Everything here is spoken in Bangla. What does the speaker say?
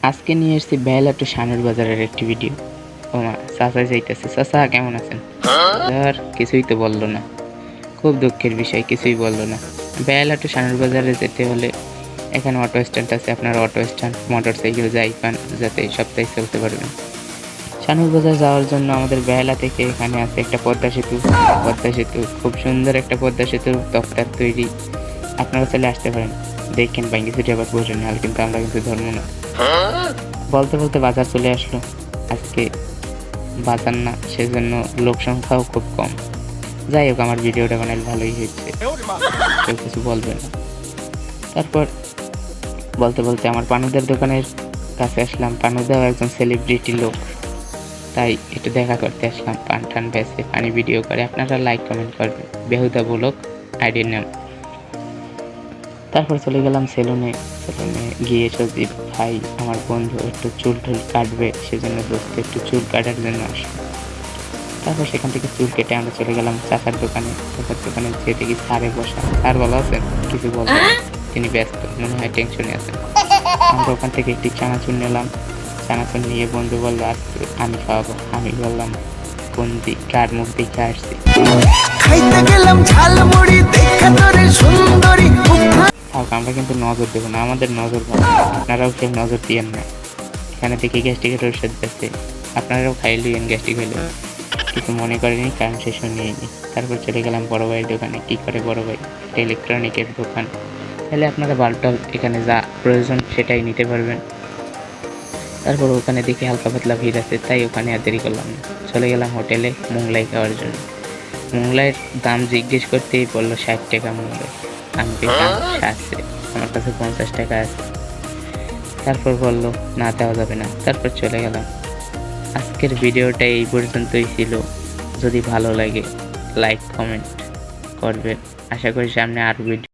আজকে নিয়ে এসেছি বেহালা টু শানুর বাজারের একটি ভিডিও। ওমা চাচা যাইতেছে। চাচা কেমন আছেন? আর কিছুই তো বললো না, খুব দুঃখের বিষয়, কিছুই বললো না। বেহালা টু শানুর বাজারে যেতে হলে এখানে অটো স্ট্যান্ড আছে, আপনারা অটো স্ট্যান্ড মোটর সাইকেল যাই পান যাতে সপ্তাহে চলতে পারবেন। শানুর বাজার যাওয়ার জন্য আমাদের বেহালা থেকে এখানে আছে একটা পদ্মা সেতু। পদ্মা সেতু খুব সুন্দর একটা পদ্মা সেতু, তক্তার তৈরি। আপনারা চলে আসতে পারেন, দেখেন বাইকে ছুটে আবার বসে না, কিন্তু আমরা কিন্তু ধর্ম না। বলতে বলতে বাজার চলে আসলো। আজকে বাজার না, সেজন্য লোক সংখ্যাও খুব কম। যাই হোক, আমার ভিডিওটা বানালে ভালোই হয়েছে, কেউ কিছু বলবে না। তারপর বলতে বলতে আমার পানুদের দোকানের কাছে আসলাম। পানুদাও একজন সেলিব্রিটি লোক, তাই একটু দেখা করতে আসলাম। পান টান বেছে পানি ভিডিও করে। আপনারা লাইক কমেন্ট করবেন। বেহুদা ব্লগ আইডির নাম। তারপর চলে গেলাম সেলুনে। সেলুনে গিয়ে সজীব ভাই আমার বন্ধু একটু চুল টুল কাটবে, সেজন্য দোস্ত একটু চুল কাটার জন্য আসলো। তারপর সেখান থেকে চুল কেটে আমরা চলে গেলাম চাচার দোকানে। চাচার দোকানে যেয়ে দেখি স্যারে বসা। স্যার ভালো আছেন? কিছু বলবেন? তিনি ব্যস্ত, মনে হয় টেনশনে আছেন। আমরা ওখান থেকে একটি চানাচুর নিলাম। চানাচুর নিয়ে বন্ধু বললো আজকে আমি খাওয়াবো। আমি বললাম কোন দিক, কার মুখ দেখে আসছি। খাইতে গেলাম ঝালমুড়ি দেখে তোরে সুন্দরী। আমরা কিন্তু নজর দেবো না, আমাদের নজর ভালো। আপনারাও কেউ নজর দিয়েন না। এখানে দেখি গ্যাস্ট্রিকের ওষুধ আছে, আপনারাও খাইয়ে লিয়েন গ্যাস্ট্রিক হইলে। কিছু মনে করেনি, কারণ সে শুনিয়েনি। তারপর চলে গেলাম বড় ভাইয়ের দোকানে। কি করে বড় ভাই? একটা ইলেকট্রনিকের দোকান, তাহলে আপনারা বাল্বটা এখানে যা প্রয়োজন সেটাই নিতে পারবেন। তারপর ওখানে দেখি হালকা পাতলা ভিড় আছে, তাই ওখানে আর দেরি করলাম না, চলে গেলাম হোটেলে মোংলাই খাওয়ার জন্য। মোংলাইয়ের দাম জিজ্ঞেস করতেই বললো 60 টাকা মোংলাই। আমি পেলাম 60, আমার কাছে 50 টাকা আছে। তারপর বললো না, দেওয়া যাবে না। তারপর চলে গেলাম। আজকের ভিডিওটা এই পর্যন্তই ছিল। যদি ভালো লাগে লাইক কমেন্ট করবেন। আশা করি সামনে আরও ভিডিও